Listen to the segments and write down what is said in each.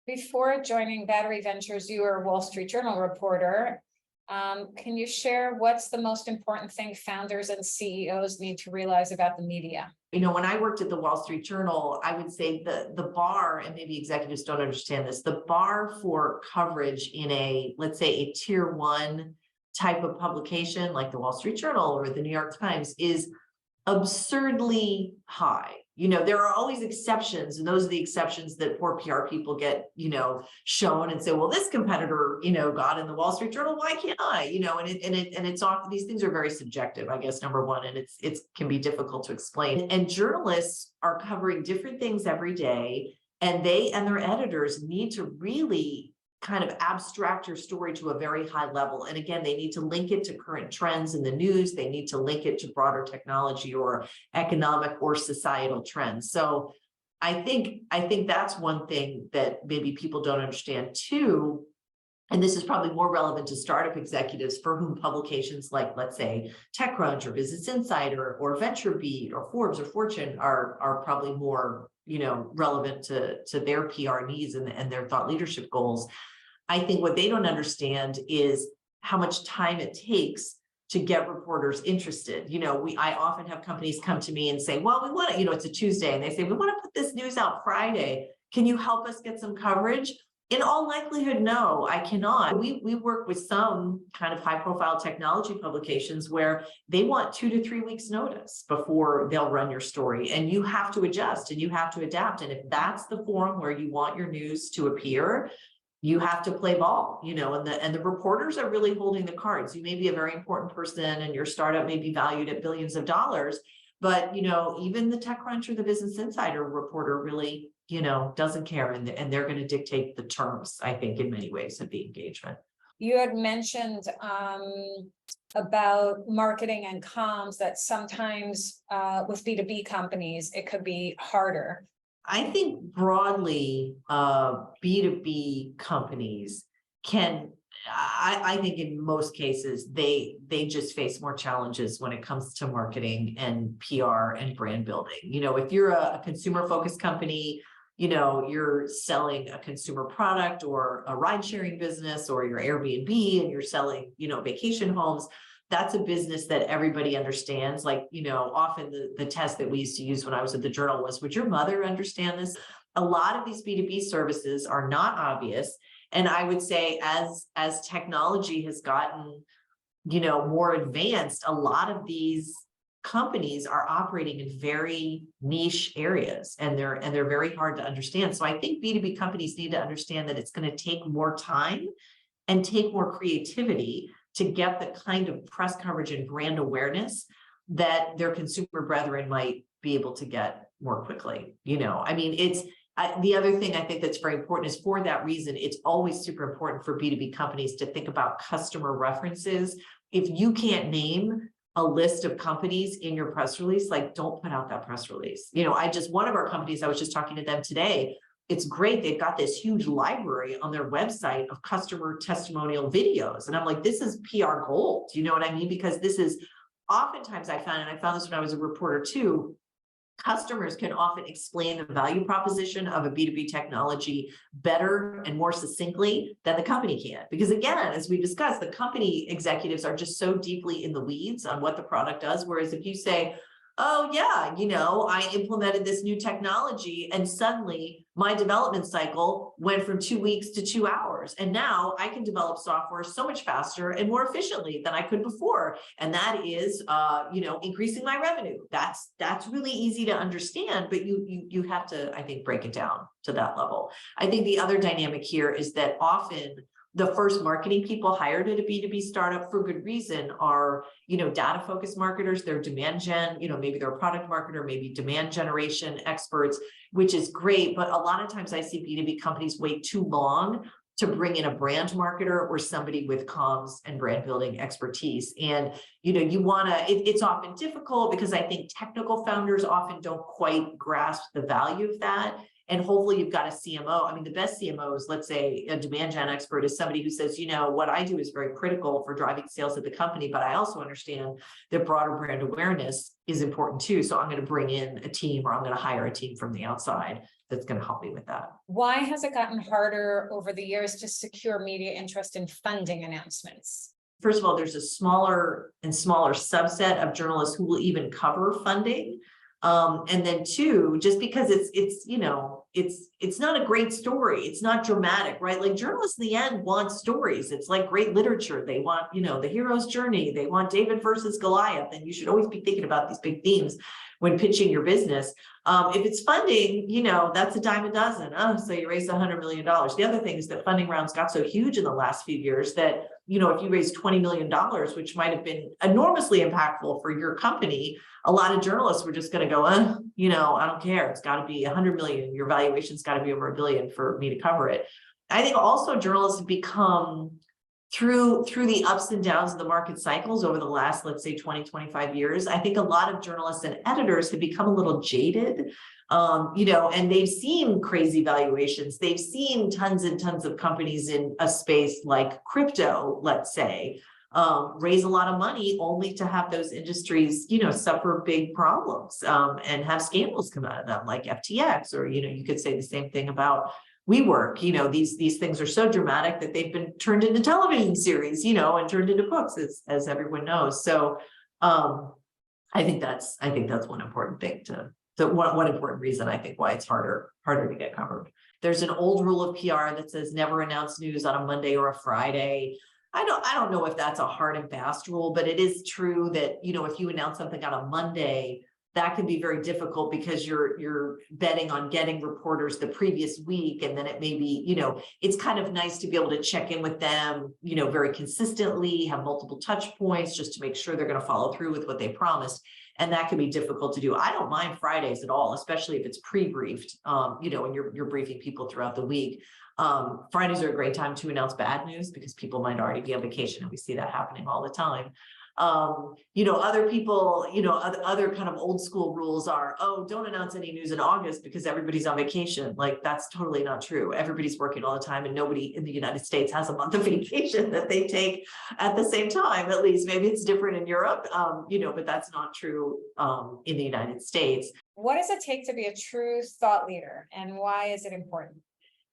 Before joining Battery Ventures, you were a Wall Street Journal reporter. Can you share what's the most important thing founders and CEOs need to realize about the media? When I worked at the Wall Street Journal, I would say the bar, and maybe executives don't understand this, the bar for coverage in let's say a tier one type of publication like the Wall Street Journal or the New York Times is absurdly high. There are always exceptions, and those are the exceptions that poor PR people get, shown and say, well, this competitor, got in the Wall Street Journal, why can't I? And it's often, these things are very subjective, I guess, number one, and it can be difficult to explain. And journalists are covering different things every day, and they and their editors need to really kind of abstract your story to a very high level. And again, they need to link it to current trends in the news. They need to link it to broader technology or economic or societal trends. So I think that's one thing that maybe people don't understand too. And this is probably more relevant to startup executives for whom publications like, let's say, TechCrunch or Business Insider or VentureBeat or Forbes or Fortune are probably more relevant to their PR needs and their thought leadership goals. I think what they don't understand is how much time it takes to get reporters interested. I often have companies come to me and say, well, we want to, it's a Tuesday, and they say, we want to put this news out Friday. Can you help us get some coverage? In all likelihood, no, I cannot. We work with some kind of high profile technology publications where they want 2 to 3 weeks notice before they'll run your story, and you have to adjust and you have to adapt. And if that's the forum where you want your news to appear, you have to play ball, and the reporters are really holding the cards. You may be a very important person and your startup may be valued at billions of dollars, but even the TechCrunch or the Business Insider reporter really doesn't care, and they're going to dictate the terms, I think, in many ways of the engagement. You had mentioned about marketing and comms that sometimes with B2B companies, it could be harder. I think broadly, B2B companies can, I think in most cases, they just face more challenges when it comes to marketing and PR and brand building. If you're a consumer focused company, you're selling a consumer product or a ride sharing business, or your Airbnb and you're selling, vacation homes. That's a business that everybody understands. Like, often the test that we used to use when I was at the Journal was, would your mother understand this? A lot of these B2B services are not obvious. And I would say as technology has gotten, more advanced, a lot of these companies are operating in very niche areas, and they're very hard to understand. So I think B2B companies need to understand that it's going to take more time and take more creativity to get the kind of press coverage and brand awareness that their consumer brethren might be able to get more quickly. The other thing I think that's very important is, for that reason, it's always super important for B2B companies to think about customer references. If you can't name a list of companies in your press release, like, don't put out that press release. One of our companies, I was just talking to them today. It's great. They've got this huge library on their website of customer testimonial videos. And I'm like, this is PR gold. You know what I mean? Because this is oftentimes I found this when I was a reporter too, customers can often explain the value proposition of a B2B technology better and more succinctly than the company can. Because again, as we discussed, the company executives are just so deeply in the weeds on what the product does. Whereas if you say, oh yeah, I implemented this new technology and suddenly my development cycle went from 2 weeks to 2 hours. And now I can develop software so much faster and more efficiently than I could before. And that is, increasing my revenue. That's really easy to understand, but you have to, I think, break it down to that level. I think the other dynamic here is that often the first marketing people hired at a B2B startup, for good reason, are, data focused marketers. They're demand gen, maybe they're a product marketer, maybe demand generation experts, which is great. But a lot of times I see B2B companies wait too long to bring in a brand marketer or somebody with comms and brand building expertise. And, it's often difficult because I think technical founders often don't quite grasp the value of that. And hopefully you've got a CMO. I mean, the best CMOs, let's say a demand gen expert, is somebody who says, you know, what I do is very critical for driving sales at the company, but I also understand that broader brand awareness is important too. So I'm going to bring in a team, or I'm going to hire a team from the outside that's going to help me with that. Why has it gotten harder over the years to secure media interest in funding announcements? First of all, there's a smaller and smaller subset of journalists who will even cover funding. And then two, just because it's you know, it's not a great story. It's not dramatic, right? Like, journalists in the end want stories. It's like great literature. They want, you know, the hero's journey. They want David versus Goliath. And you should always be thinking about these big themes when pitching your business. If it's funding, you know, that's a dime a dozen. Oh, so you raised $100 million. The other thing is that funding rounds got so huge in the last few years that, you know, if you raise $20 million, which might have been enormously impactful for your company, a lot of journalists were just going to go, you know, I don't care. It's got to be 100 million. Your valuation's got to be over $1 billion for me to cover it. I think also journalists have become, through the ups and downs of the market cycles over the last, let's say 20, 25 years, I think a lot of journalists and editors have become a little jaded, you know, and they've seen crazy valuations. They've seen tons and tons of companies in a space like crypto, let's say, raise a lot of money only to have those industries, you know, suffer big problems, and have scandals come out of them, like FTX, or, you know, you could say the same thing about WeWork. You know, these things are so dramatic that they've been turned into television series, you know, and turned into books, as everyone knows. So I think that's one important thing one important reason, I think, why it's harder to get covered. There's an old rule of PR that says never announce news on a Monday or a Friday. I don't know if that's a hard and fast rule, but it is true that, you know, if you announce something on a Monday, that can be very difficult because you're betting on getting reporters the previous week. And then it may be, you know, it's kind of nice to be able to check in with them, you know, very consistently, have multiple touch points just to make sure they're going to follow through with what they promised. And that can be difficult to do. I don't mind Fridays at all, especially if it's pre-briefed, you know, and you're briefing people throughout the week. Fridays are a great time to announce bad news because people might already be on vacation, and we see that happening all the time. You know, other people, you know, other kind of old school rules are, oh, don't announce any news in August because everybody's on vacation. Like, that's totally not true. Everybody's working all the time, and nobody in the United States has a month of vacation that they take at the same time. At least maybe it's different in Europe, you know, but that's not true in the United States. What does it take to be a true thought leader, and why is it important?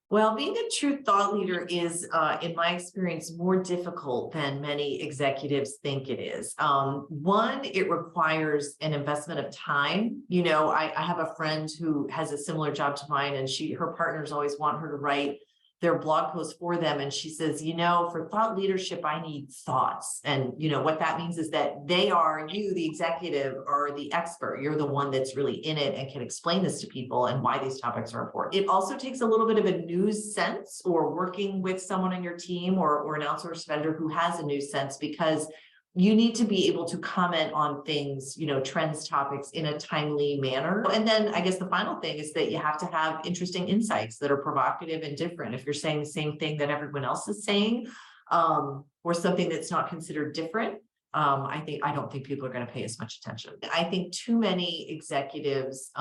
Well, being a true thought leader is, in my experience, more difficult than many executives think it is. One, it requires an investment of time. You know, I have a friend who has a similar job to mine, and her partners always want her to write their blog posts for them. And she says, you know, for thought leadership, I need thoughts. And, you know, what that means is that you, the executive, are the expert. You're the one that's really in it and can explain this to people and why these topics are important. It also takes a little bit of a news sense, or working with someone on your team or an outsourced vendor who has a news sense, because you need to be able to comment on things, you know, trends, topics in a timely manner. And then I guess the final thing is that you have to have interesting insights that are provocative and different. If you're saying the same thing that everyone else is saying, or something that's not considered different, I don't think people are going to pay as much attention. I think too many executives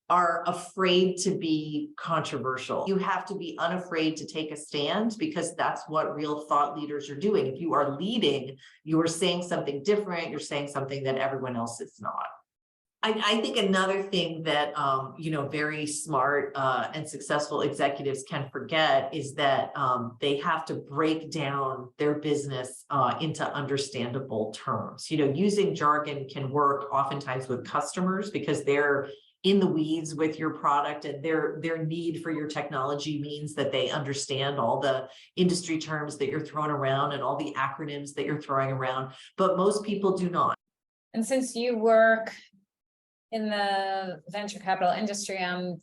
are afraid to be controversial. You have to be unafraid to take a stand, because that's what real thought leaders are doing. If you are leading, you are saying something different. You're saying something that everyone else is not. I think another thing that, you know, very smart and successful executives can forget is that they have to break down their business into understandable terms. You know, using jargon can work oftentimes with customers because they're in the weeds with your product, and their need for your technology means that they understand all the industry terms that you're throwing around and all the acronyms that you're throwing around, but most people do not. And since you work in the venture capital industry, and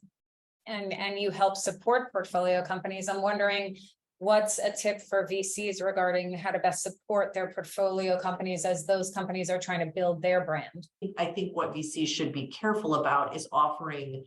you help support portfolio companies, I'm wondering, what's a tip for VCs regarding how to best support their portfolio companies as those companies are trying to build their brand? I think what VCs should be careful about is offering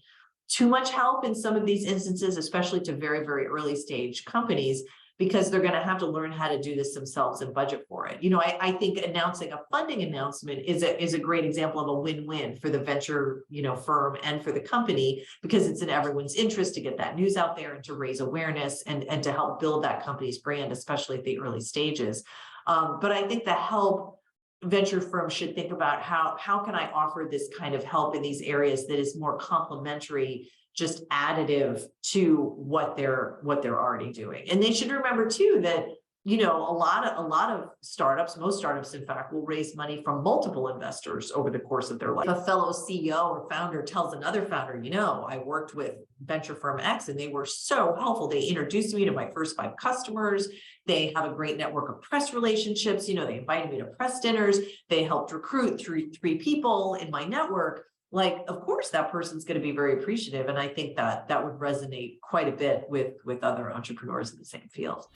too much help in some of these instances, especially to very, very early stage companies, because they're going to have to learn how to do this themselves and budget for it. I think announcing a funding announcement is a great example of a win-win for the venture, firm and for the company, because it's in everyone's interest to get that news out there and to raise awareness and to help build that company's brand, especially at the early stages. But I think the help venture firms should think about how can I offer this kind of help in these areas that is more complementary, just additive to what they're already doing. And they should remember too that a lot of startups, most startups in fact, will raise money from multiple investors over the course of their life. If a fellow CEO or founder tells another founder, I worked with venture firm X and they were so helpful. They introduced me to my first 5 customers. They have a great network of press relationships. They invited me to press dinners. They helped recruit 3 people in my network. Of course, that person's going to be very appreciative. And I think that would resonate quite a bit with other entrepreneurs in the same field.